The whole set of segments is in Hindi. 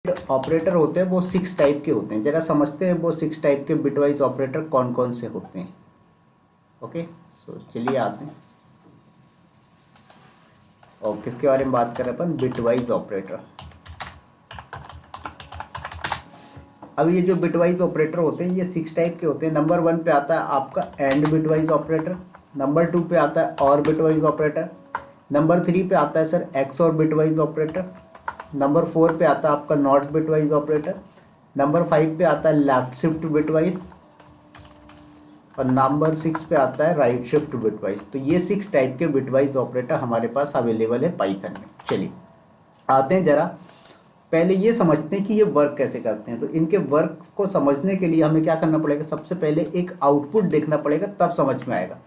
ऑपरेटर होते हैं वो 6 टाइप के होते हैं। जरा समझते हैं वो 6 टाइप के बिटवाइज ऑपरेटर कौन कौन से होते हैं। ओके, सो चलिए आते हैं और किसके बारे में बात कर रहे हैं अपन, बिटवाइज ऑपरेटर। अब ये जो बिटवाइज ऑपरेटर होते हैं ये 6 टाइप के होते हैं। नंबर 1 पे आता है आपका एंड बिटवाइज ऑपरेटर, नंबर 2 पे आता है और बिटवाइज ऑपरेटर, नंबर 3 पे आता है सर एक्स और बिटवाइज ऑपरेटर, नंबर 4 पे आता है आपका नॉट बिटवाइज ऑपरेटर, नंबर 5 पे आता है लेफ्ट शिफ्ट बिटवाइज और नंबर 6 पे आता है राइट शिफ्ट बिटवाइज। तो ये 6 टाइप के बिटवाइज ऑपरेटर हमारे पास अवेलेबल है पाइथन में। चलिए आते हैं, जरा पहले ये समझते हैं कि ये वर्क कैसे करते हैं। तो इनके वर्क को समझने के लिए हमें क्या करना पड़ेगा, सबसे पहले एक आउटपुट देखना पड़ेगा, तब समझ में आएगा।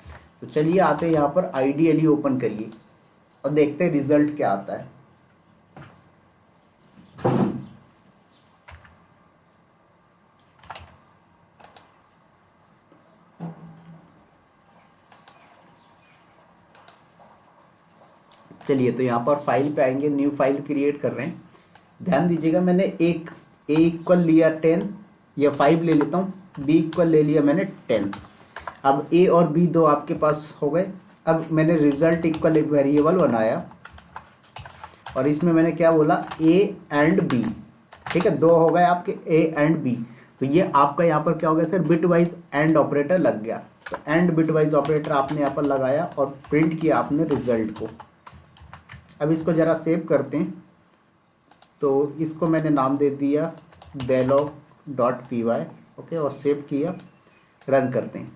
तो चलिए आते हैं यहाँ पर आईडीएलई ओपन करिए और देखते हैं रिजल्ट क्या आता है। चलिए तो यहाँ पर फाइल पे आएंगे, न्यू फाइल क्रिएट कर रहे हैं। ध्यान दीजिएगा, मैंने एक ए इक्वल लिया 10 या 5 ले लेता हूँ, बी इक्वल ले लिया मैंने 10। अब ए और बी दो आपके पास हो गए। अब मैंने रिजल्ट इक्वल एक वेरिएबल बनाया और इसमें मैंने क्या बोला, ए एंड बी। ठीक है, दो हो गए आपके ए एंड बी। तो ये आपका यहाँ पर क्या हो गया sir, bit wise and operator लग गया। तो एंड बिट वाइज ऑपरेटर आपने यहाँ पर लगाया और प्रिंट किया आपने रिजल्ट को। अब इसको ज़रा सेव करते हैं। तो इसको मैंने नाम दे दिया delog.py। ओके, और सेव किया, रन करते हैं।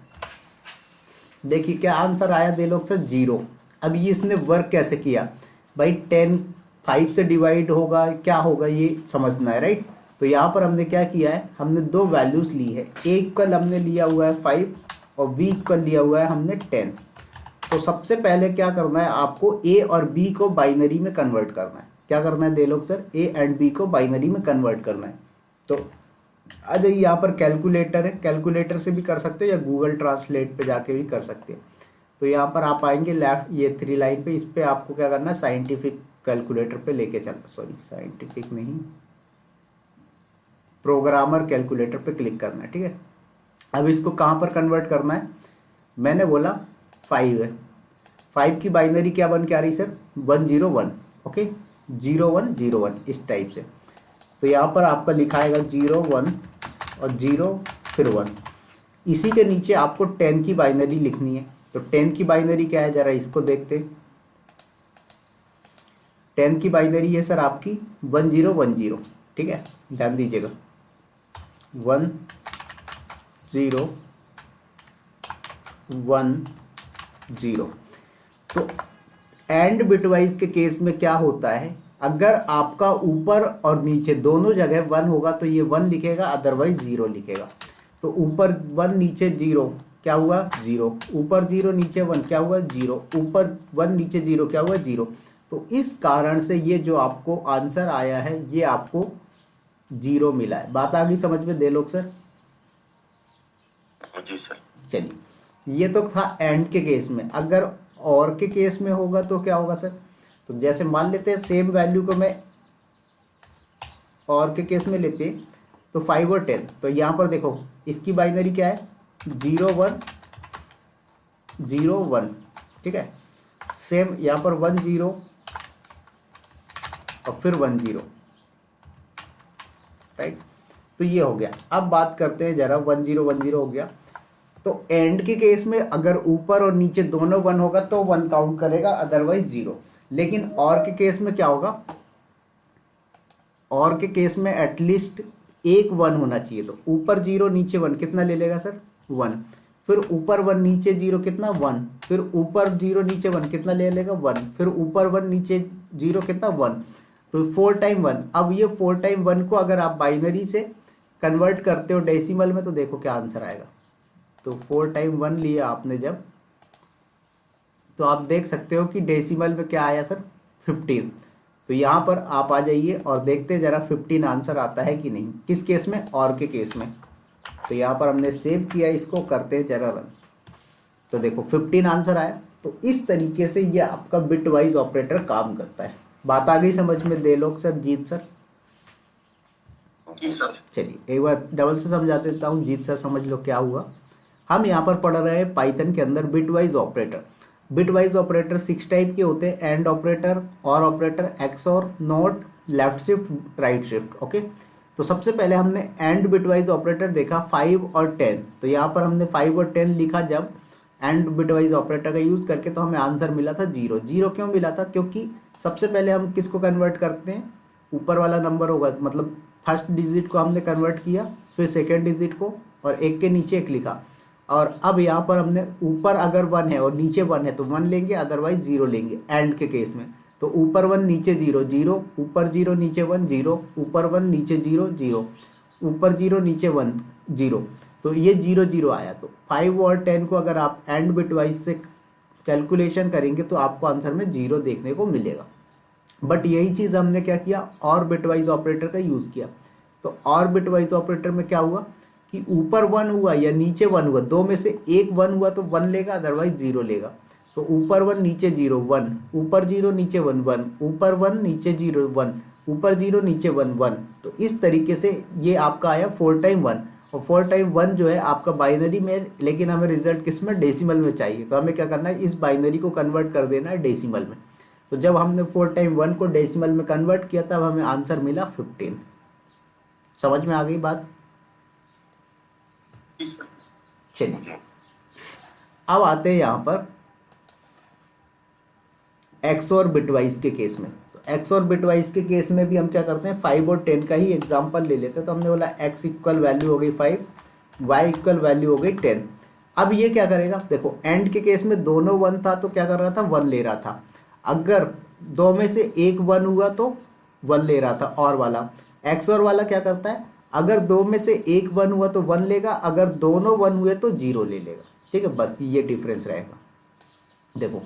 देखिए क्या आंसर आया, देलोग से 0। अब ये इसने वर्क कैसे किया भाई, 10 5 से डिवाइड होगा क्या होगा ये समझना है, राइट। तो यहाँ पर हमने क्या किया है, हमने दो वैल्यूज़ ली है, ए इक्वल हमने लिया हुआ है 5 और बी इक्वल लिया हुआ है हमने 10। तो सबसे पहले क्या करना है, आपको ए और बी को बाइनरी में कन्वर्ट करना है। क्या करना है देलोग सर, ए एंड बी को बाइनरी में कन्वर्ट करना है। तो आ जाइए, यहाँ पर कैलकुलेटर है, कैलकुलेटर से भी कर सकते हो या गूगल ट्रांसलेट पे जाके भी कर सकते हो। तो यहाँ पर आप आएंगे लेफ्ट ये 3 लाइन पे, इस पर आपको क्या करना है, साइंटिफिक कैलकुलेटर पे लेके चलना, सॉरी साइंटिफिक नहीं, प्रोग्रामर कैलकुलेटर पे क्लिक करना है। ठीक है, अब इसको कहाँ पर कन्वर्ट करना है, मैंने बोला 5 है, 5 की बाइनरी क्या बन के आ रही सर, 101। ओके, 0101 इस टाइप से। तो यहाँ पर आपका लिखाएगा 01 और 0 फिर 1। इसी के नीचे आपको 10 की बाइनरी लिखनी है। तो 10 की बाइनरी क्या है, ज़रा इसको देखते हैं। 10 की बाइनरी है सर आपकी 1010। ठीक है, ध्यान दीजिएगा 1010। तो एंड बिटवाइज के केस में क्या होता है, अगर आपका ऊपर और नीचे दोनों जगह 1 होगा तो ये 1 लिखेगा, अदरवाइज 0 लिखेगा। तो ऊपर 1 नीचे 0 क्या हुआ 0, ऊपर 0 नीचे 1 क्या हुआ 0, ऊपर 1 नीचे 0 क्या हुआ 0। तो इस कारण से ये जो आपको आंसर आया है ये आपको 0 मिला है। बात आ गई समझ में दे लोग सर? जी सर। चलिए, ये तो था एंड के केस में। अगर और के केस में होगा तो क्या होगा सर, तो जैसे मान लेते हैं सेम वैल्यू को मैं और के केस में लेते हैं तो 5 और 10। तो यहाँ पर देखो इसकी बाइनरी क्या है 0101। ठीक है, सेम यहाँ पर 10 और फिर 10, राइट। तो ये हो गया। अब बात करते हैं जरा 1010 हो गया। तो एंड के केस में अगर ऊपर और नीचे दोनों 1 होगा तो 1 काउंट करेगा, अदरवाइज 0। लेकिन और के केस में क्या होगा, और के केस में एटलीस्ट एक 1 होना चाहिए। तो ऊपर 0 नीचे 1 कितना ले लेगा सर 1, फिर ऊपर 1 नीचे 0 कितना 1, फिर ऊपर 0 नीचे 1 कितना ले लेगा 1, फिर ऊपर 1 नीचे 0 कितना 1। तो 4 टाइम 1। अब ये 4 टाइम 1 को अगर आप बाइनरी से कन्वर्ट करते हो डेसिमल में तो देखो क्या आंसर आएगा। तो 4 टाइम 1 लिया आपने जब, तो आप देख सकते हो कि डेसिमल में क्या आया सर 15। तो यहाँ पर आप आ जाइए और देखते हैं जरा 15 आंसर आता है कि नहीं, किस केस में, और के केस में। तो यहाँ पर हमने सेव किया, इसको करते हैं जरा रन। तो देखो 15 आंसर आया। तो इस तरीके से ये आपका बिट वाइज ऑपरेटर काम करता है। बात आ गई समझ में दे लोग सर, जीत सर? चलिए एक बार डबल से समझा देता हूँ, जीत सर समझ लो क्या हुआ। हम यहाँ पर पढ़ रहे हैं पाइथन के अंदर bitwise operator. Bitwise operator 6 type के होते हैं, एंड ऑपरेटर, और operator, XOR, not, left shift, right shift. Okay, तो सबसे पहले हमने एंड बिटवाइज ऑपरेटर देखा 5 और 10। तो यहाँ पर हमने 5 और 10 लिखा जब एंड बिटवाइज ऑपरेटर का यूज करके, तो हमें आंसर मिला था 0। 0 क्यों मिला था? क्योंकि सबसे पहले हम किसको कन्वर्ट करते हैं, ऊपर वाला नंबर होगा, मतलब फर्स्ट डिजिट को हमने कन्वर्ट किया, फिर सेकेंड डिजिट को, और एक के नीचे एक लिखा। और अब यहाँ पर हमने ऊपर अगर 1 है और नीचे 1 है तो 1 लेंगे, अदरवाइज 0 लेंगे एंड के केस में। तो ऊपर 1 नीचे 0, 0, ऊपर 0 नीचे 1, 0, ऊपर 1 नीचे 0, 0, ऊपर 0 नीचे 1, 0। तो ये 0 0 आया। तो 5 और 10 को अगर आप एंड बिटवाइज से कैलकुलेशन करेंगे तो आपको आंसर में 0 देखने को मिलेगा। बट यही चीज़ हमने क्या किया, और बिटवाइज ऑपरेटर का यूज़ किया। तो और बिटवाइज ऑपरेटर में क्या हुआ कि ऊपर 1 हुआ या नीचे 1 हुआ, दो में से एक 1 हुआ तो 1 लेगा, अदरवाइज 0 लेगा। तो ऊपर 1 नीचे 0, 1, ऊपर 0 नीचे 1, 1, ऊपर 1 नीचे 0, 1, ऊपर 0 नीचे 1, 1। तो इस तरीके से ये आपका आया 4 टाइम 1। और 4 टाइम 1 जो है आपका बाइनरी में, लेकिन हमें रिजल्ट किस में, डेसिमल में चाहिए। तो हमें क्या करना है, इस बाइनरी को कन्वर्ट कर देना है डेसिमल में। तो जब हमने 4 टाइम 1 को डेसिमल में कन्वर्ट किया तब हमें आंसर मिला 15। समझ में आ गई बात? चलिए अब आते हैं यहाँ पर एक्स और बिटवाइज के केस में। तो एक्स और बिटवाइज के केस में भी हम क्या करते हैं, 5 और 10 का ही एग्जांपल ले लेते हैं। तो हमने बोला x इक्वल वैल्यू हो गई 5, y इक्वल वैल्यू हो गई 10। अब ये क्या करेगा, देखो एंड के केस में दोनों 1 था तो क्या कर रहा था, 1 ले रहा था। अगर दो में से एक 1 हुआ तो 1 ले रहा था और वाला। एक्स और वाला क्या करता है, अगर दो में से एक 1 हुआ तो 1 लेगा, अगर दोनों 1 हुए तो 0 ले लेगा। ठीक है, बस ये डिफरेंस रहेगा। देखो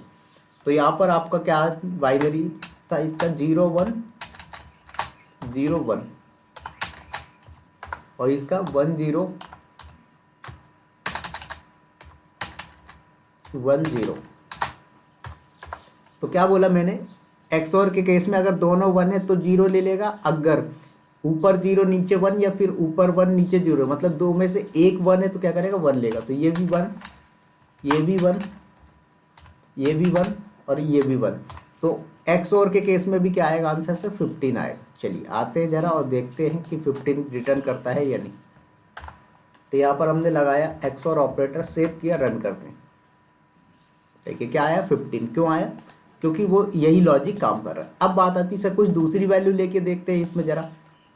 तो यहाँ पर आपका क्या बाइनरी था इसका, 0 1 0 1, और इसका 1 0 1 0। तो क्या बोला मैंने, एक्स और के केस में अगर दोनों 1 है तो 0 ले लेगा, अगर ऊपर 0 नीचे 1 या फिर ऊपर 1 नीचे 0, मतलब दो में से एक 1 है तो क्या करेगा, 1 लेगा। तो ये भी 1, ये भी 1, ये भी 1 और ये भी 1। तो एक्स और के केस में भी क्या आएगा, आंसर से 15 आएगा। चलिए आते हैं जरा और देखते हैं कि 15 रिटर्न करता है या नहीं। तो यहाँ पर हमने लगाया एक्स और ऑपरेटर, सेव किया, रन करते हैं। देखिए क्या आया, 15। क्यों आया, क्योंकि वो यही लॉजिक काम कर रहा है। अब बात आती है सर कुछ दूसरी वैल्यू लेके देखते हैं इसमें जरा।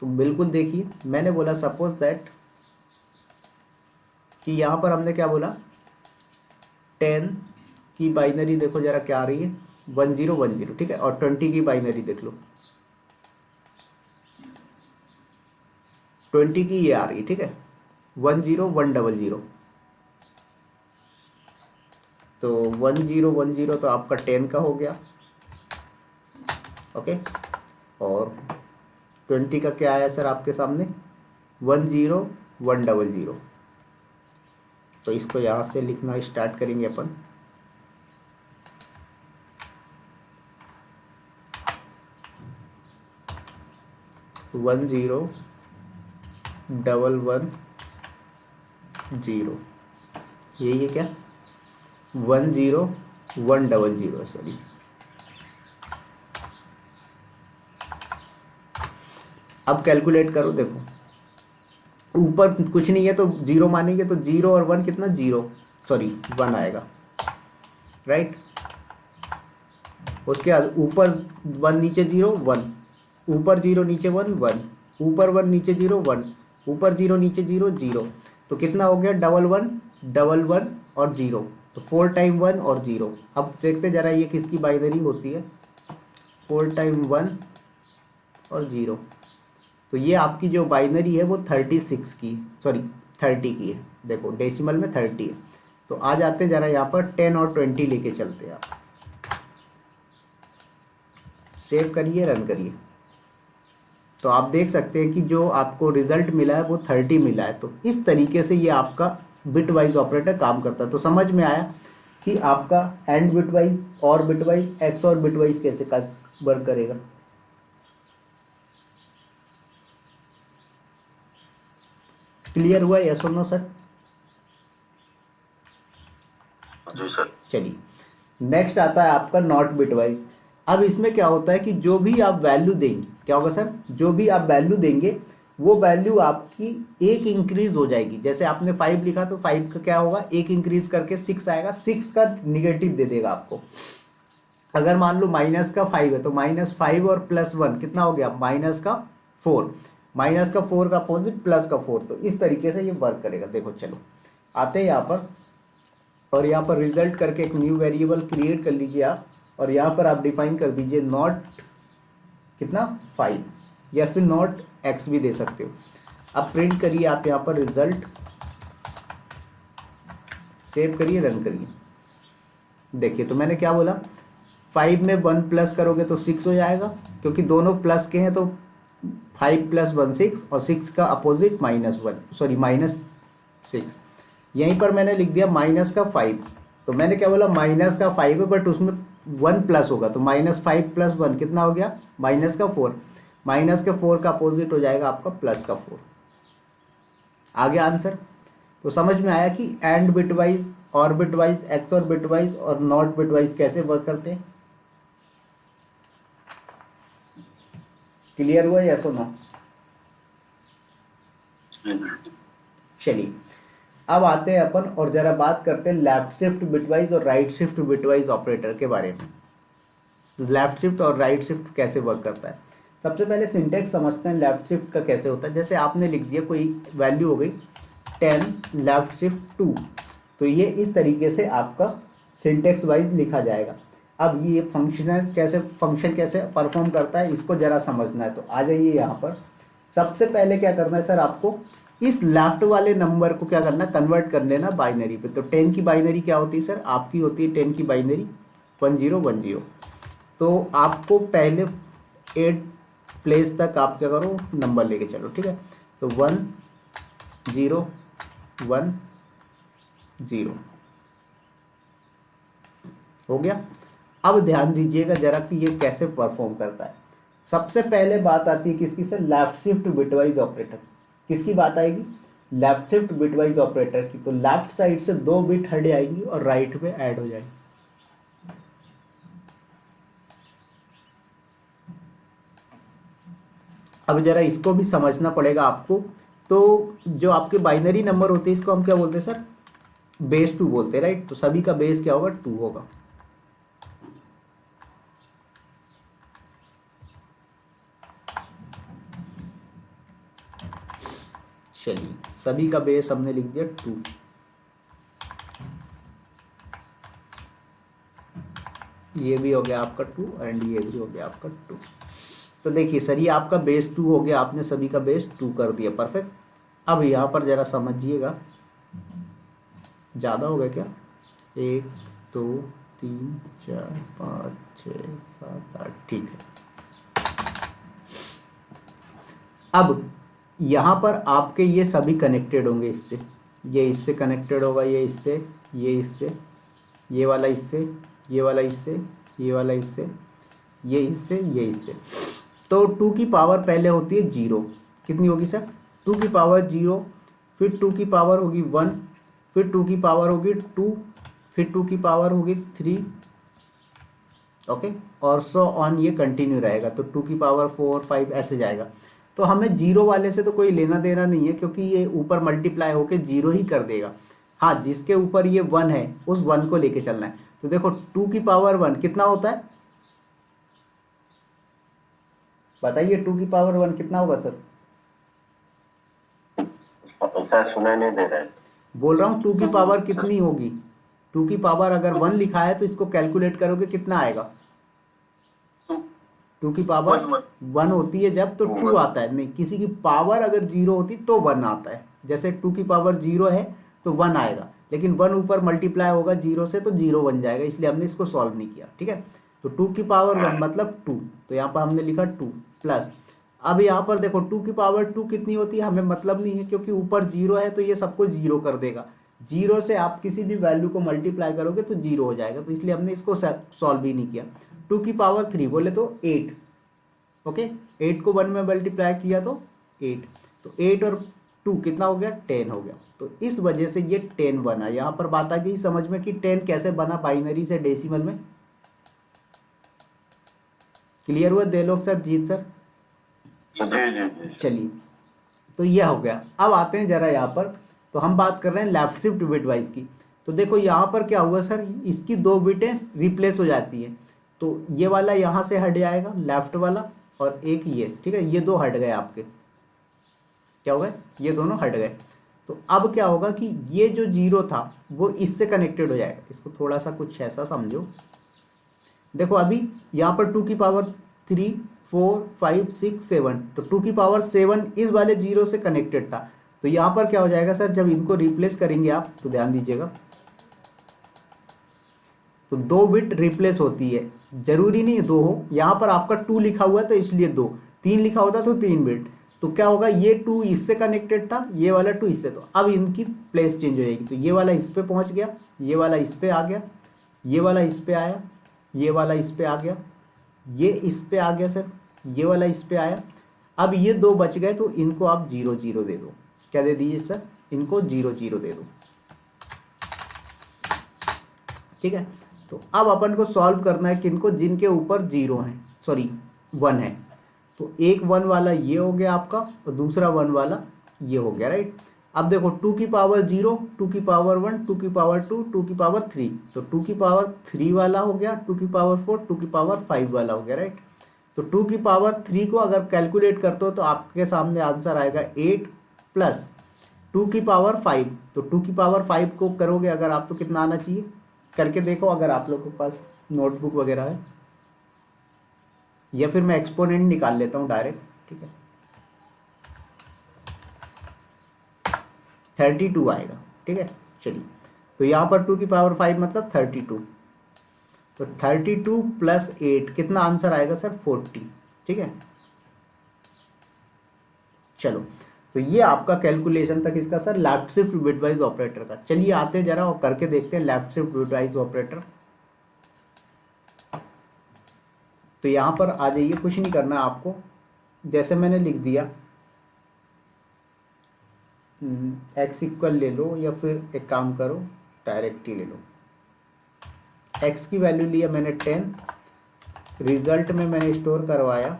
तो बिल्कुल देखिए, मैंने बोला सपोज दैट कि यहाँ पर हमने क्या बोला, 10 की बाइनरी देखो जरा क्या आ रही है, 1 0 1 0। ठीक है, और 20 की बाइनरी देख लो, 20 की ये आ रही है। ठीक है, 1 0 1 0 0। तो 1 0 1 0 तो आपका 10 का हो गया। ओके, और 20 का क्या आया सर आपके सामने, 1 0 1 0 0। तो इसको यहाँ से लिखना स्टार्ट करेंगे अपन। वन 0 1 1 0, यही है क्या, 1 0 1 0 0, सॉरी। अब कैलकुलेट करो, देखो ऊपर कुछ नहीं है तो 0 मानेंगे, तो 0 और 1 कितना, 0 सॉरी 1 आएगा, राइट। उसके बाद ऊपर 1 नीचे 0 1, ऊपर 0 नीचे 1 1, ऊपर 1 नीचे 0 1, ऊपर 0 नीचे 0 0। तो कितना हो गया, 1 1 1 1 और 0। तो 4 टाइम 1 और 0। अब देखते जरा ये किसकी बाइनरी होती है, 4 टाइम 1 और 0। तो ये आपकी जो बाइनरी है वो 36 की, सॉरी 30 की है। देखो डेसिमल में 30 है। तो आ जाते हैं जरा यहाँ पर 10 और 20 लेके चलते हैं। आप सेव करिए, रन करिए। तो आप देख सकते हैं कि जो आपको रिजल्ट मिला है वो 30 मिला है। तो इस तरीके से ये आपका बिटवाइज ऑपरेटर काम करता है। तो समझ में आया कि आपका एंड बिटवाइज, और बिटवाइज, एक्स और बिटवाइज कैसे वर्क करेगा। क्लियर हुआ, यस और नो सर? जी सर। चलिए, नेक्स्ट आता है आपका नॉट बिटवाइज। अब इसमें क्या होता है कि जो भी आप वैल्यू देंगे, क्या होगा सर, जो भी आप वैल्यू देंगे वो वैल्यू आपकी एक इंक्रीज हो जाएगी। जैसे आपने 5 लिखा तो 5 का क्या होगा, एक इंक्रीज करके 6 आएगा, 6 का निगेटिव दे देगा आपको। अगर मान लो माइनस का 5 है तो -5 और +1 कितना हो गया, -4। माइनस का 4 का अपोजिट +4। तो इस तरीके से ये वर्क करेगा। देखो चलो आते हैं यहाँ पर, और यहाँ पर रिजल्ट करके एक न्यू वेरिएबल क्रिएट कर लीजिए आप, और यहाँ पर आप डिफाइन कर दीजिए नॉट कितना 5, या फिर नॉट x भी दे सकते हो। अब प्रिंट करिए आप यहाँ पर रिजल्ट, सेव करिए, रन करिए। देखिए तो मैंने क्या बोला, 5 में 1 प्लस करोगे तो 6 हो जाएगा, क्योंकि दोनों प्लस के हैं तो 5 + 1 6, और 6 का अपोजिट -6। यहीं पर मैंने लिख दिया माइनस का 5। तो मैंने क्या बोला, माइनस का 5 है बट उसमें 1 प्लस होगा, तो -5 + 1 कितना हो गया, -4। माइनस के 4 का अपोजिट हो जाएगा आपका +4। आ गया आंसर? तो समझ में आया कि एंड बिटवाइज, और बिटवाइज, एक्स और बिटवाइज और नॉट बिटवाइज कैसे वर्क करते हैं। क्लियर हुआ, यस और नो? चलिए अब आते हैं अपन और जरा बात करते हैं लेफ्ट शिफ्ट बिटवाइज और राइट शिफ्ट बिटवाइज ऑपरेटर के बारे में। लेफ्ट शिफ्ट और राइट शिफ्ट कैसे वर्क करता है, सबसे पहले सिंटेक्स समझते हैं लेफ्ट शिफ्ट का कैसे होता है। जैसे आपने लिख दिया कोई वैल्यू हो गई 10 लेफ्ट शिफ्ट 2, तो ये इस तरीके से आपका सिंटेक्स वाइज लिखा जाएगा। अब ये फंक्शन कैसे परफॉर्म करता है इसको जरा समझना है, तो आ जाइए यहाँ पर। सबसे पहले क्या करना है सर, आपको इस लेफ्ट वाले नंबर को क्या करना, कन्वर्ट कर लेना बाइनरी पे। तो 10 की बाइनरी क्या होती है सर, आपकी होती है 10 की बाइनरी 1010। तो आपको पहले 8 प्लेस तक आप क्या करो, नंबर लेके चलो, ठीक है। तो 1 0 1 0 हो गया। अब ध्यान दीजिएगा जरा कि ये कैसे परफॉर्म करता है। सबसे पहले बात आती है किसकी sir, left shift bitwise operator. किसकी बात आएगी, लेफ्ट शिफ्ट बिटवाइज ऑपरेटर की। तो लेफ्ट साइड से 2 बिट हट आएंगी और राइट में ऐड हो जाएगी। अब जरा इसको भी समझना पड़ेगा आपको। तो जो आपके बाइनरी नंबर होते हैं इसको हम क्या बोलते हैं सर, बेस 2 बोलते हैं, राइट। तो सभी का बेस क्या होगा, 2 होगा। चलिए सभी का बेस हमने लिख दिया 2। ये भी हो गया आपका 2 एंड ये भी हो गया आपका 2। तो देखिए सर ये आपका बेस 2 हो गया, आपने सभी का बेस 2 कर दिया, परफेक्ट। अब यहाँ पर जरा समझिएगा, ज़्यादा हो गया क्या, 1 2 3 4 5 6 7 8, ठीक है। अब यहाँ पर आपके ये सभी कनेक्टेड होंगे इससे, ये इससे कनेक्टेड होगा, ये इससे, ये इससे, ये वाला इससे, ये वाला इससे, ये वाला इससे, ये इससे, ये इससे। तो 2 की पावर पहले होती है 0, कितनी होगी सर, 2 की पावर 0, फिर 2 की पावर होगी 1, फिर 2 की पावर होगी 2, फिर 2 की पावर होगी 3, ओके, और सो ऑन, ये कंटिन्यू रहेगा। तो 2 की पावर 4 5 ऐसे जाएगा। तो हमें 0 वाले से तो कोई लेना देना नहीं है, क्योंकि ये ऊपर मल्टीप्लाई होके 0 ही कर देगा। हाँ, जिसके ऊपर ये 1 है उस 1 को लेके चलना है। तो देखो 2 की पावर 1 कितना होता है, बताइए 2 की पावर 1 कितना होगा सर? सर सुनाई नहीं दे रहा है। बोल रहा हूँ 2 की पावर कितनी होगी, 2 की पावर अगर 1 लिखा है तो इसको कैलकुलेट करोगे कितना आएगा, 2 की पावर 1 होती है जब, तो 2 आता है। नहीं, किसी की पावर अगर 0 होती तो 1 आता है। जैसे 2 की पावर 0 है तो 1 आएगा, लेकिन 1 ऊपर मल्टीप्लाई होगा 0 से तो 0 बन जाएगा, इसलिए हमने इसको सॉल्व नहीं किया, ठीक है। तो 2 की पावर 1 मतलब 2, तो यहाँ पर हमने लिखा 2 प्लस। अब यहाँ पर देखो 2 की पावर 2 कितनी होती है हमें मतलब नहीं है, क्योंकि ऊपर 0 है तो ये सबको 0 कर देगा। 0 से आप किसी भी वैल्यू को मल्टीप्लाई करोगे तो 0 हो जाएगा, तो इसलिए हमने इसको सॉल्व ही नहीं किया। 2 की पावर 3 बोले तो 8, ओके, 8 को 1 में मल्टीप्लाई किया तो 8। तो 8 और 2 कितना हो गया 10 हो गया। तो इस वजह से ये 10 बना। यहाँ पर बात आ गई समझ में कि 10 कैसे बना बाइनरी से डेसिमल में। क्लियर हुआ दे लोग सर, जीत सर? जी जी जी। चलिए, तो यह हो गया। अब आते हैं जरा यहाँ पर, तो हम बात कर रहे हैं लेफ्ट शिफ्ट बिटवाइज की। तो देखो यहाँ पर क्या हुआ सर, इसकी 2 बिटें रिप्लेस हो जाती हैं। तो ये वाला यहाँ से हट जाएगा लेफ्ट वाला, और एक ये, ठीक है, ये 2 हट गए आपके। क्या हो गए, ये दोनों हट गए। तो अब क्या होगा कि ये जो 0 था वो इससे कनेक्टेड हो जाएगा। इसको थोड़ा सा कुछ ऐसा समझो। देखो अभी यहाँ पर 2 की पावर 3 4 5 6 7, तो 2 की पावर 7 इस वाले 0 से कनेक्टेड था। तो यहाँ पर क्या हो जाएगा सर, जब इनको रिप्लेस करेंगे आप, तो ध्यान दीजिएगा, तो 2 बिट रिप्लेस होती है। जरूरी नहीं 2 हो, यहाँ पर आपका 2 लिखा हुआ है तो इसलिए 2, 3 लिखा होता तो 3 बिट। तो क्या होगा, ये 2 इससे कनेक्टेड था, ये वाला 2 इससे, तो अब इनकी प्लेस चेंज हो जाएगी। तो ये वाला इस पे पहुंच गया, ये वाला इस पे आ गया, ये वाला इस पे आया, ये वाला इस पे आ गया, ये इस पे आ गया सर, ये वाला इस पे आया। अब ये 2 बच गए, तो इनको आप 0 0 दे दो। क्या दे दीजिए सर, इनको 0 0 दे दो। ठीक है, तो अब अपन को सॉल्व करना है किनको, जिनके ऊपर 0 है, सॉरी 1 है। तो एक 1 वाला ये हो गया आपका, और दूसरा 1 वाला ये हो गया, राइट। अब देखो 2 की पावर 0, 2 की पावर 1, 2 की पावर 2, 2 की पावर 3, तो 2 की पावर 3 वाला हो गया, 2 की पावर 4, 2 की पावर 5 वाला हो गया, राइट। तो 2 की पावर 3 को अगर कैलकुलेट करते हो तो आपके सामने आंसर आएगा 8 प्लस 2 की पावर 5। तो 2 की पावर 5 को करोगे अगर आप, तो कितना आना चाहिए, करके देखो अगर आप लोगों के पास नोटबुक वगैरह है, या फिर मैं एक्सपोनेंट निकाल लेता हूँ डायरेक्ट, ठीक है। 32 आएगा, ठीक है। चलिए, तो यहाँ पर 2 की पावर 5 मतलब 32, तो 32 प्लस 8 कितना आंसर आएगा सर, 40, ठीक है। चलो, तो ये आपका कैलकुलेशन तक इसका sir left shift bitwise operator का। चलिए आते हैं जरा और करके देखते हैं लेफ्ट शिफ्ट बिटवाइज ऑपरेटर। तो यहाँ पर आ जाइए, कुछ नहीं करना आपको, जैसे मैंने लिख दिया x इक्वल ले लो, या फिर एक काम करो डायरेक्ट ही ले लो। x की वैल्यू लिया मैंने 10, रिजल्ट में मैंने स्टोर करवाया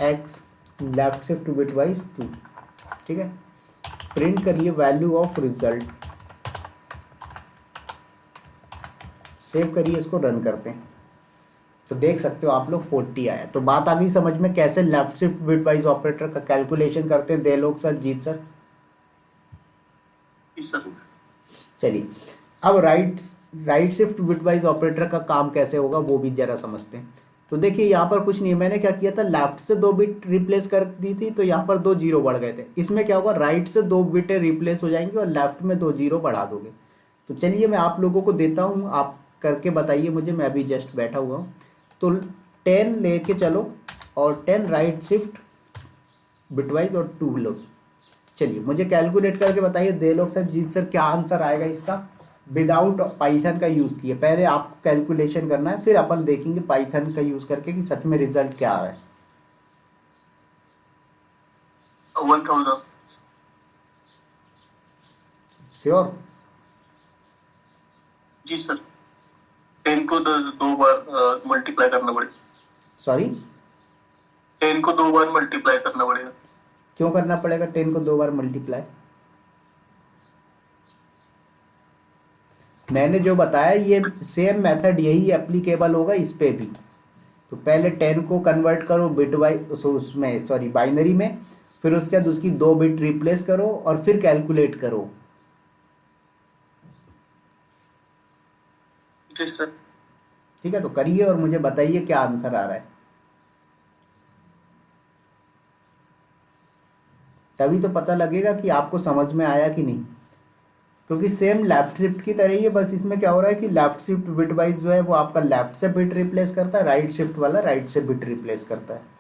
x लेफ्ट शिफ्ट बिटवाइज 2, ठीक है। प्रिंट करिए वैल्यू ऑफ रिजल्ट, सेव करिए, इसको रन करते हैं। तो देख सकते हो आप लोग 40 आया। तो बात आ गई समझ में कैसे लेफ्ट शिफ्ट बिटवाइज ऑपरेटर का कैलकुलेशन करते हैं दे लोग सर, जीत सर? चलिए, अब राइट शिफ्ट बिटवाइज ऑपरेटर का काम कैसे होगा वो भी जरा समझते हैं। तो देखिए यहाँ पर कुछ नहीं, मैंने क्या किया था, लेफ्ट से 2 बिट रिप्लेस कर दी थी, तो यहाँ पर 2 0 बढ़ गए थे। इसमें क्या होगा, राइट से 2 बिटें रिप्लेस हो जाएंगी और लेफ्ट में 2 0 बढ़ा दोगे। तो चलिए मैं आप लोगों को देता हूँ, आप करके बताइए मुझे, मैं अभी जस्ट बैठा हुआ हूँ। तो 10 लेके चलो, और 10 राइट शिफ्ट बिटवाइज और 2 लो। चलिए मुझे कैलकुलेट करके बताइए दे लोग सर, जीत सर, क्या आंसर आएगा इसका विदाउट पाइथन का यूज़ किए। पहले आपको कैलकुलेशन करना है, फिर अपन देखेंगे पाइथन का यूज़ करके कि सच में रिजल्ट क्या आ रहा है। 1000। श्योर? जी सर, 10 को 2 बार मल्टीप्लाई करना पड़ेगा। सॉरी, 10 को 2 बार मल्टीप्लाई करना पड़ेगा। क्यों करना पड़ेगा 10 को 2 बार मल्टीप्लाई? मैंने जो बताया ये सेम मेथड यही एप्लीकेबल होगा इस पे भी। तो पहले 10 को कन्वर्ट करो बिट वाइज, उसमें सॉरी बाइनरी में, फिर उसके बाद उसकी 2 बिट रिप्लेस करो और फिर कैलकुलेट करो। जी सर। ठीक है, तो करिए और मुझे बताइए क्या आंसर आ रहा है, तभी तो पता लगेगा कि आपको समझ में आया कि नहीं। क्योंकि सेम लेफ्ट शिफ्ट की तरह ही है, बस इसमें क्या हो रहा है कि लेफ्ट शिफ्ट बिट वाइज जो है वो आपका लेफ्ट से बिट रिप्लेस करता है, राइट शिफ्ट वाला राइट से बिट रिप्लेस करता है।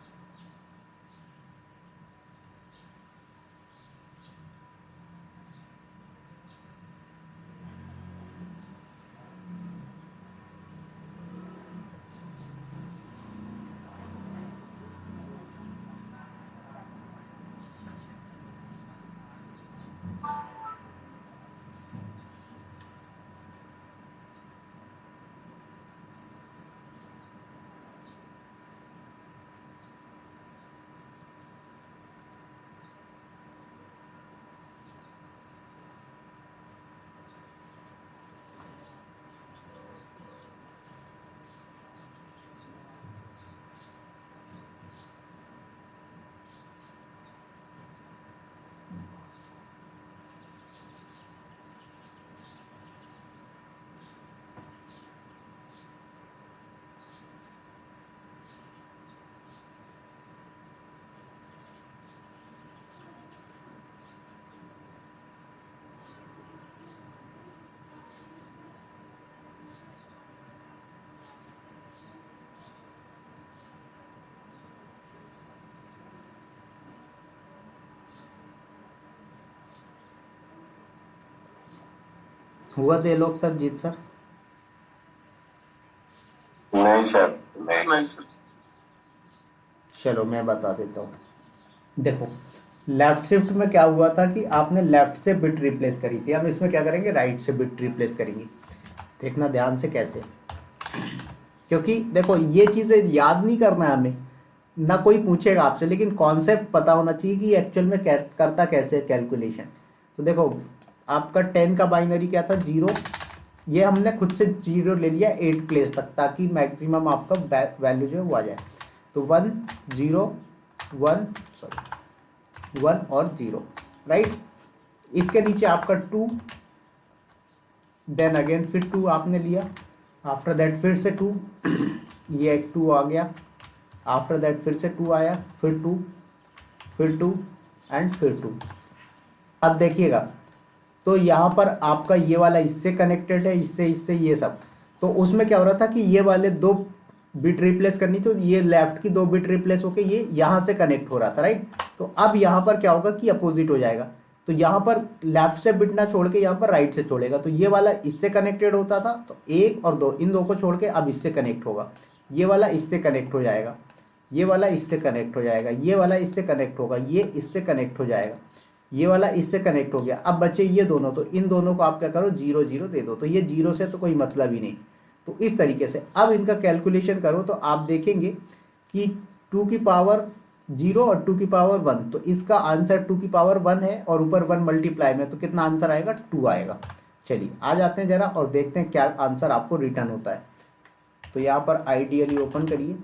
हुआ दे लोग सर, जीत सर? नहीं सर, नहीं। नहीं सर। चलो मैं बता देता हूँ। देखो लेफ्ट शिफ्ट में क्या हुआ था कि आपने लेफ्ट से बिट रिप्लेस करी थी, हम इसमें क्या करेंगे, राइट से बिट रिप्लेस करेंगे। देखना ध्यान से कैसे, क्योंकि देखो ये चीज़ें याद नहीं करना है हमें, ना कोई पूछेगा आपसे, लेकिन कॉन्सेप्ट पता होना चाहिए कि एक्चुअल में करता कैसे कैलकुलेशन। तो देखो आपका 10 का बाइनरी क्या था, 0। ये हमने खुद से 0 ले लिया 8 प्लेस तक, ताकि मैक्सिमम आपका वैल्यू जो है वो आ जाए। तो 1 0 1 सॉरी 1 और 0, राइट। इसके नीचे आपका 2, देन अगेन फिर 2 आपने लिया, आफ्टर दैट फिर से 2 ये एक 2 आ गया, आफ्टर दैट फिर से 2 आया, फिर 2, फिर 2 एंड फिर 2। अब देखिएगा, तो यहाँ पर आपका ये वाला इससे कनेक्टेड है, इससे इससे ये सब। तो उसमें क्या हो रहा था कि ये वाले 2 बिट रिप्लेस करनी थी, तो ये लेफ्ट की 2 बिट रिप्लेस होके ये यहाँ से कनेक्ट हो रहा था, राइट। तो अब यहाँ पर क्या होगा कि अपोजिट हो जाएगा, तो यहाँ पर लेफ्ट से बिट ना छोड़ के यहाँ पर राइट से छोड़ेगा। तो ये वाला इससे कनेक्टेड होता था, तो 1 और 2 इन 2 को छोड़ के अब इससे कनेक्ट होगा। ये वाला इससे कनेक्ट हो जाएगा, ये वाला इससे कनेक्ट हो जाएगा, ये वाला इससे कनेक्ट होगा, ये इससे कनेक्ट हो जाएगा, ये वाला इससे कनेक्ट हो गया। अब बचे ये दोनों, तो इन दोनों को आप क्या करो 0 0 दे दो, तो ये 0 से तो कोई मतलब ही नहीं। तो इस तरीके से अब इनका कैलकुलेशन करो तो आप देखेंगे कि 2 की पावर 0 और 2 की पावर 1, तो इसका आंसर 2 की पावर 1 है और ऊपर 1 मल्टीप्लाई में, तो कितना आंसर आएगा, 2 आएगा। चलिए आ जाते हैं जरा और देखते हैं क्या आंसर आपको रिटर्न होता है। तो यहाँ पर आइडियली ओपन करिए,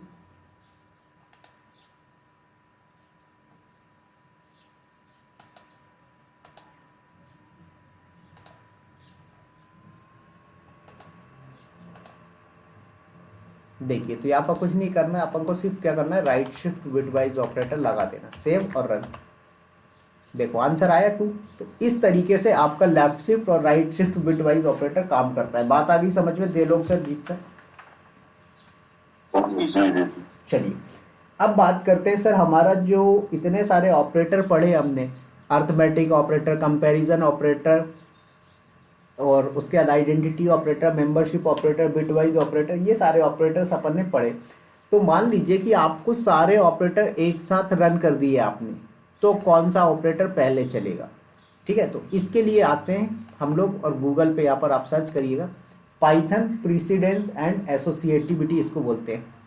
देखिए। तो यहाँ पर कुछ नहीं करना है अपन को, सिर्फ क्या करना है, राइट शिफ्ट बिटवाइज ऑपरेटर लगा देना, सेव और रन। देखो आंसर आया 2। तो इस तरीके से आपका लेफ्ट शिफ्ट और राइट शिफ्ट बिटवाइज ऑपरेटर काम करता है। बात आ गई समझ में, दे लोग सर, जीत सर? चलिए अब बात करते हैं सर, हमारा जो इतने सारे ऑपरेटर पढ़े हमने, अर्थमेटिक ऑपरेटर, कंपैरिजन ऑपरेटर, और उसके बाद identity operator, membership operator, bitwise operator, ये सारे ऑपरेटर्स अपन ने पढ़े। तो मान लीजिए कि आपको सारे ऑपरेटर एक साथ रन कर दिए आपने, तो कौन सा ऑपरेटर पहले चलेगा, ठीक है। तो इसके लिए आते हैं हम लोग, और गूगल पे यहाँ पर आप सर्च करिएगा, पाइथन प्रीसिडेंस एंड एसोसिएटिविटी इसको बोलते हैं।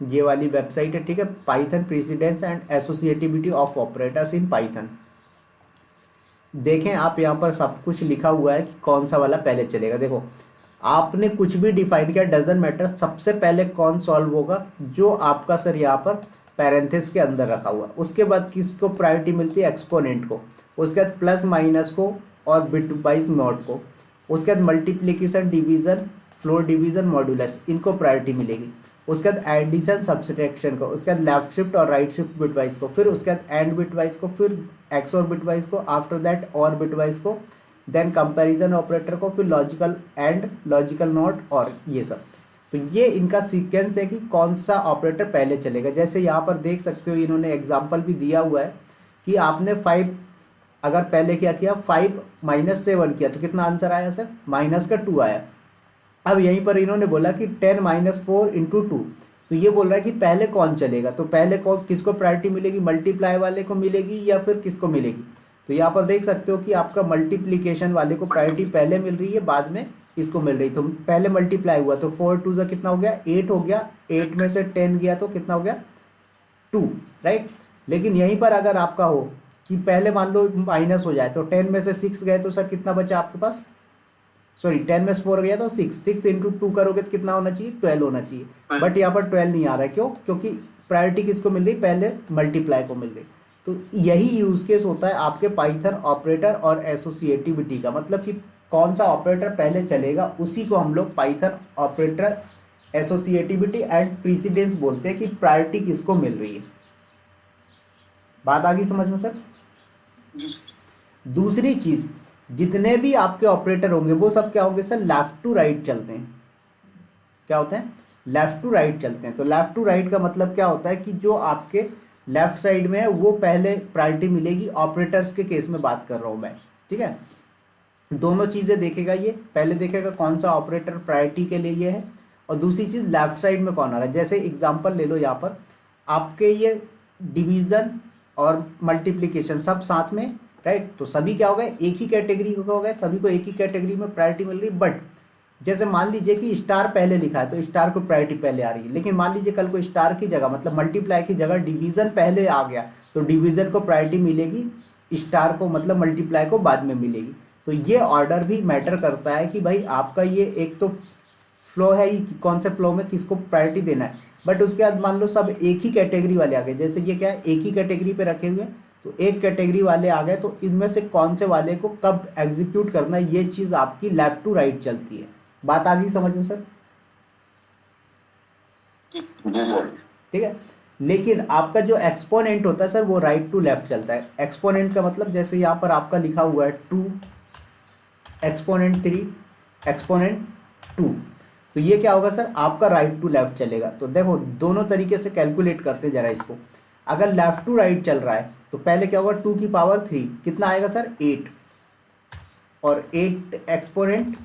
ये वाली वेबसाइट है, ठीक है, Python precedence and associativity of operators in Python. देखें आप यहाँ पर सब कुछ लिखा हुआ है कि कौन सा वाला पहले चलेगा। देखो आपने कुछ भी डिफाइन किया, डजंट मैटर, सबसे पहले कौन सॉल्व होगा, जो आपका सर यहाँ पर पैरेंथेसिस के अंदर रखा हुआ। उसके बाद किसको प्रायोरिटी मिलती है, एक्सपोनेंट को, उसके बाद प्लस माइनस को और बिट वाइज नॉट को, उसके बाद multiplication, division, floor division, modulus, इनको प्रायोरिटी मिलेगी। उसके बाद एडिशन सब्सट्रैक्शन को, उसके बाद लेफ्ट शिफ्ट और राइट शिफ्ट बिटवाइज को, फिर उसके बाद एंड बिटवाइज को, फिर एक्स और बिटवाइज को, आफ्टर दैट और बिटवाइज को, देन कंपैरिजन ऑपरेटर को, फिर लॉजिकल एंड, लॉजिकल नॉट, और ये सब। तो ये इनका सीक्वेंस है कि कौन सा ऑपरेटर पहले चलेगा। जैसे यहाँ पर देख सकते हो इन्होंने एग्जाम्पल भी दिया हुआ है कि आपने 5 अगर पहले क्या किया 5 माइनस से 1 किया तो कितना आंसर आया सर, माइनस का 2 आया। अब यहीं पर इन्होंने बोला कि 10 माइनस 4 इंटू 2, तो ये बोल रहा है कि पहले कौन चलेगा, तो पहले कौन किसको प्रायोरिटी मिलेगी, मल्टीप्लाई वाले को मिलेगी या फिर किसको मिलेगी। तो यहाँ पर देख सकते हो कि आपका मल्टीप्लीकेशन वाले को प्रायोरिटी पहले मिल रही है, बाद में इसको मिल रही। तो पहले मल्टीप्लाई हुआ तो 4 2 से कितना हो गया 8 हो गया, 8 में से 10 गया तो कितना हो गया 2, राइट। लेकिन यहीं पर अगर आपका हो कि पहले मान लो माइनस हो जाए तो 10 में से 6 गए तो सर कितना बचा आपके पास, सॉरी 10 में से 4 गया तो 6 इंटू 2 करोगे तो कितना होना चाहिए 12 होना चाहिए। बट यहाँ पर 12 नहीं आ रहा है, क्यों, क्योंकि प्रायोरिटी किसको मिल रही, पहले मल्टीप्लाई को मिल रही। तो यही यूज केस होता है आपके पाइथन ऑपरेटर और एसोसिएटिविटी का, मतलब कि कौन सा ऑपरेटर पहले चलेगा उसी को हम लोग Python operator associativity and precedence बोलते हैं कि प्रायोरिटी किसको मिल रही है। बात आ गई समझ में सर। जी दूसरी चीज, जितने भी आपके ऑपरेटर होंगे वो सब क्या होंगे सर, लेफ्ट टू राइट चलते हैं। क्या होते हैं, लेफ्ट टू राइट चलते हैं। तो लेफ्ट टू राइट का मतलब क्या होता है कि जो आपके लेफ्ट साइड में है वो पहले प्रायोरिटी मिलेगी, ऑपरेटर्स के केस में बात कर रहा हूं मैं, ठीक है। दोनों चीजें देखेगा, ये पहले देखेगा कौन सा ऑपरेटर प्रायोरिटी के लिए ये है, और दूसरी चीज लेफ्ट साइड में कौन आ रहा है। जैसे एग्जांपल ले लो, यहाँ पर आपके ये डिवीजन और मल्टीप्लिकेशन सब साथ में, राइट। तो सभी क्या हो गए, एक ही कैटेगरी को हो गए, सभी को एक ही कैटेगरी में प्रायोरिटी मिल रही। बट जैसे मान लीजिए कि स्टार पहले लिखा है तो स्टार को प्रायोरिटी पहले आ रही है, लेकिन मान लीजिए कल को स्टार की जगह मतलब मल्टीप्लाई की जगह डिवीजन पहले आ गया तो डिवीजन को प्रायोरिटी मिलेगी, स्टार को मतलब मल्टीप्लाई को बाद में मिलेगी। तो ये ऑर्डर भी मैटर करता है कि भाई आपका ये एक तो फ्लो है ही, कौन से फ्लो में किसको प्रायोरिटी देना है। बट उसके बाद मान लो सब एक ही कैटेगरी वाले आ गए, जैसे ये क्या है एक ही कैटेगरी पे रखे हुए हैं, तो एक कैटेगरी वाले आ गए तो इनमें से कौन से वाले को कब एग्जीक्यूट करना है, ये चीज आपकी लेफ्ट टू राइट चलती है। बात आ गई समझ में सर। जी सर। ठीक है, लेकिन आपका जो एक्सपोनेंट होता है सर वो राइट टू लेफ्ट चलता है। एक्सपोनेंट का मतलब जैसे यहाँ पर आपका लिखा हुआ है 2 एक्सपोनेंट 3 एक्सपोनेंट 2, तो ये क्या होगा सर आपका राइट टू लेफ्ट चलेगा। तो देखो दोनों तरीके से कैलकुलेट करते हैं जरा इसको। अगर लेफ्ट टू राइट चल रहा है तो पहले क्या होगा 2 की पावर 3 कितना आएगा सर 8, और 8 एक्सपोनेंट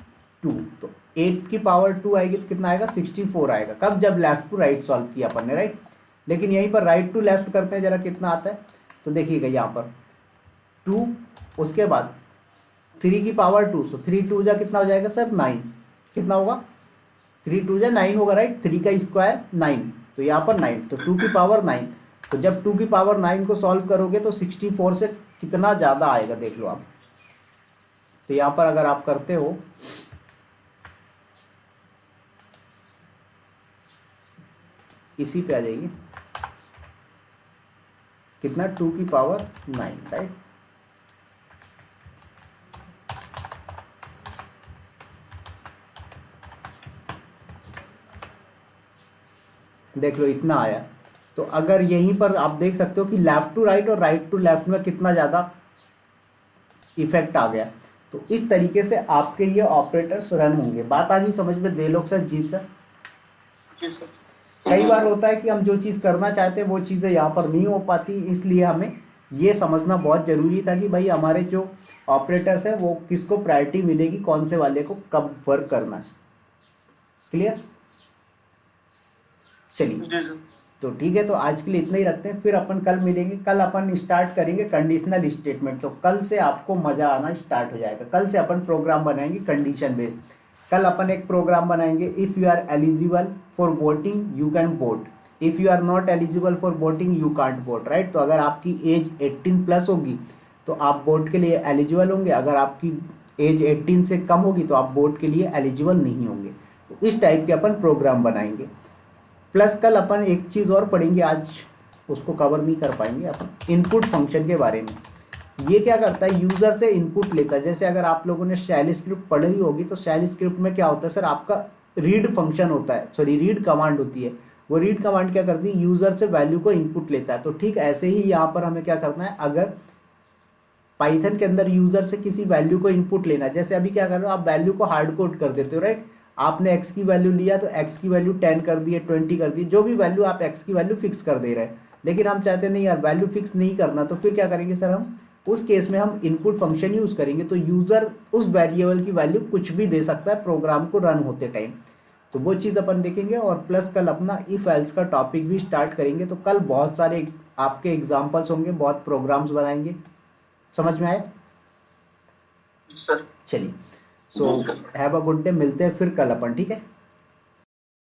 2, तो 8 की पावर 2 आएगी तो कितना आएगा 64 आएगा। कब, जब लेफ्ट टू राइट सॉल्व किया अपन ने, राइट। लेकिन यहीं पर राइट टू लेफ्ट करते हैं, जरा कितना आता है तो देखिएगा यहाँ पर 2, उसके बाद 3 की पावर 2, तो 3 2 जा कितना हो जाएगा सर 9, कितना होगा 3 2 जा 9 होगा, राइट। 3 का स्क्वायर 9, तो यहाँ पर 9, तो 2 की पावर 9, तो जब 2 की पावर 9 को सॉल्व करोगे तो 64 से कितना ज़्यादा आएगा देख लो आप। तो यहाँ पर अगर आप करते हो इसी पे आ जाइए, कितना 2 की पावर 9, राइट। देख लो इतना आया। तो अगर यहीं पर आप देख सकते हो कि लेफ्ट टू राइट और राइट टू लेफ्ट में कितना ज़्यादा इफेक्ट आ गया। तो इस तरीके से आपके ये ऑपरेटर्स रन होंगे। बात आ गई समझ में देलोक सर, जीत सर। जी सर। कई बार होता है कि हम जो चीज़ करना चाहते हैं वो चीज़ें यहाँ पर नहीं हो पाती, इसलिए हमें ये समझना बहुत ज़रूरी था कि भाई हमारे जो ऑपरेटर्स हैं वो किसको प्रायोरिटी मिलेगी, कौन से वाले को कब वर्क करना है। क्लियर, चलिए जी सर। तो ठीक है, तो आज के लिए इतना ही रखते हैं, फिर अपन कल मिलेंगे। कल अपन स्टार्ट करेंगे कंडीशनल स्टेटमेंट, तो कल से आपको मज़ा आना स्टार्ट हो जाएगा। कल से अपन प्रोग्राम बनाएंगे कंडीशन बेस्ड। कल अपन एक प्रोग्राम बनाएंगे, if you are eligible for voting you can vote, if you are not eligible for voting you can't vote, right. तो अगर आपकी एज 18 प्लस होगी तो आप वोट के लिए एलिजिबल होंगे, अगर आपकी एज 18 से कम होगी तो आप वोट के लिए एलिजिबल नहीं होंगे। तो इस टाइप के अपन प्रोग्राम बनाएंगे। प्लस कल अपन एक चीज़ और पढ़ेंगे, आज उसको कवर नहीं कर पाएंगे अपन, इनपुट फंक्शन के बारे में। ये क्या करता है, यूज़र से इनपुट लेता है। जैसे अगर आप लोगों ने शैल स्क्रिप्ट पढ़ी होगी तो शैल स्क्रिप्ट में क्या होता है सर, आपका रीड फंक्शन होता है, सॉरी रीड कमांड होती है। वो रीड कमांड क्या करती है, यूज़र से वैल्यू को इनपुट लेता है। तो ठीक ऐसे ही यहाँ पर हमें क्या करना है, अगर पाइथन के अंदर यूज़र से किसी वैल्यू को इनपुट लेना है, जैसे अभी क्या कर रहे हो आप, वैल्यू को हार्ड कोड कर देते हो, राइट। आपने x की वैल्यू लिया तो x की वैल्यू 10 कर दी है, 20 कर दी, जो भी वैल्यू आप x की वैल्यू फिक्स कर दे रहे हैं। लेकिन हम चाहते नहीं यार वैल्यू फिक्स नहीं करना, तो फिर क्या करेंगे सर, हम उस केस में हम इनपुट फंक्शन यूज़ करेंगे, तो यूज़र उस वेरिएबल की वैल्यू कुछ भी दे सकता है प्रोग्राम को रन होते टाइम। तो वो चीज़ अपन देखेंगे, और प्लस कल अपना इफ एल्स का टॉपिक भी स्टार्ट करेंगे। तो कल बहुत सारे आपके एग्जाम्पल्स होंगे, बहुत प्रोग्राम्स बनाएंगे। समझ में आए? सर चलिए, so have a good day, मिलते हैं फिर कल अपन, ठीक है।